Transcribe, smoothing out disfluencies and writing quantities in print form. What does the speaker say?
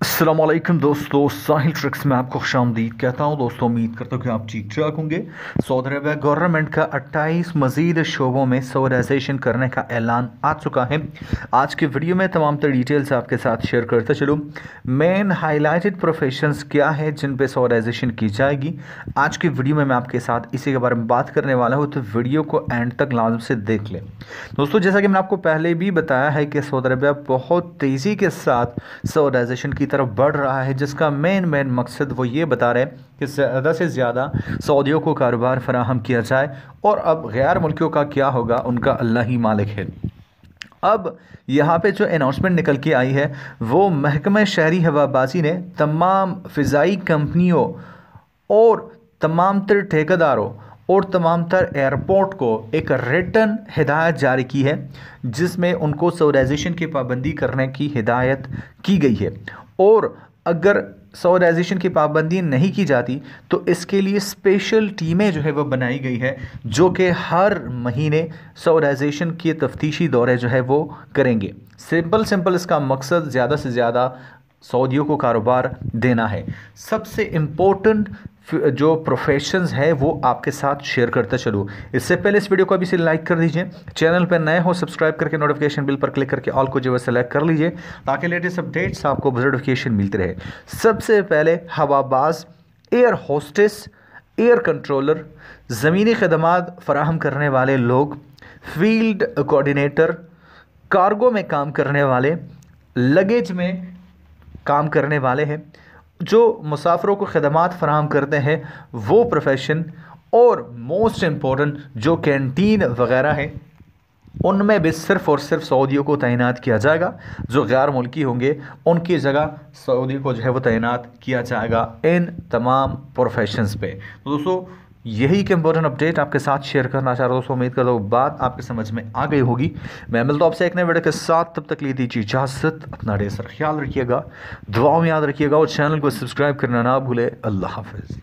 अस्सलामुअलैकुम दोस्तों, साहिल ट्रिक्स में आपको खुशामदीद कहता हूं। दोस्तों, उम्मीद करता हूं कि आप ठीक ठाक होंगे। सऊदी अरब गवर्नमेंट का 28 मज़ीद शोबों में सऊदाइजेशन करने का ऐलान आ चुका है। आज की वीडियो में तमाम तर डिटेल्स आपके साथ शेयर करते चलूँ। मेन हाईलाइटेड प्रोफेशंस क्या है जिन पे सऊदाइजेशन की जाएगी, आज की वीडियो में मैं आपके साथ इसी के बारे में बात करने वाला हूँ, तो वीडियो को एंड तक लाजम से देख लें। दोस्तों, जैसा कि मैंने आपको पहले भी बताया है कि सऊदी अरब बहुत तेज़ी के साथ सऊदाइजेशन की तरफ बढ़ रहा है, जिसका मेन मकसद वो ये बता रहे हैं कि ज़्यादा से ज़्यादा सऊदियों को कारोबार फराहम किया जाए, और अब गैर मुल्कियों का क्या होगा उनका अल्लाह ही मालिक है। अब यहाँ पे जो अनाउंसमेंट निकल के आई है, वो महकमा शहरी हवाबाजी ने तमाम फ़िज़ाई कंपनियों और तमाम तर ठेकेदारों और तमाम तर एयरपोर्ट को एक रिटन हिदायत जारी की है, जिसमें उनको सऊदाइजेशन की पाबंदी करने की हिदायत की गई है। और अगर सऊदाइजेशन की पाबंदी नहीं की जाती तो इसके लिए स्पेशल टीमें जो है वो बनाई गई है, जो कि हर महीने सऊदाइजेशन के तफ्तीशी दौरे जो है वो करेंगे। सिंपल इसका मकसद ज़्यादा से ज़्यादा सऊदियों को कारोबार देना है। सबसे इम्पोर्टेंट जो प्रोफेशंस है वो आपके साथ शेयर करता चलूँ। इससे पहले इस वीडियो को अभी से लाइक कर दीजिए, चैनल पर नए हो सब्सक्राइब करके नोटिफिकेशन बिल पर क्लिक करके ऑल को जो है सेलेक्ट कर लीजिए, ताकि लेटेस्ट अपडेट्स आपको नोटिफिकेशन मिलती रहे। सबसे पहले हवाबाज, एयर होस्टेस, एयर कंट्रोलर, ज़मीनी खदमात फराहम करने वाले लोग, फील्ड कोऑर्डिनेटर, कार्गो में काम करने वाले, लगेज में काम करने वाले हैं, जो मुसाफिरों को खदमात फराहम करते हैं वो प्रोफेशन, और मोस्ट इम्पोर्टेंट जो कैंटीन वगैरह है उनमें भी सिर्फ़ और सिर्फ सऊदियों को तैनात किया जाएगा। जो गैर मुल्की होंगे उनकी जगह सऊदी को जो है वो तैनात किया जाएगा इन तमाम प्रोफेशंस पे। तो दोस्तों, यही एक इंपॉर्टेंट अपडेट आपके साथ शेयर करना चाह रहा हूँ। दोस्तों, उम्मीद करता हूँ बात आपके समझ में आ गई होगी। मैं मिलता हूँ आपसे एक नए वीडियो के साथ, तब तक लिए दीजिए इजाज़त। अपना ढेर सारा ख्याल रखिएगा, दुआओं में याद रखिएगा, और चैनल को सब्सक्राइब करना ना भूले। अल्लाह हाफ़िज़।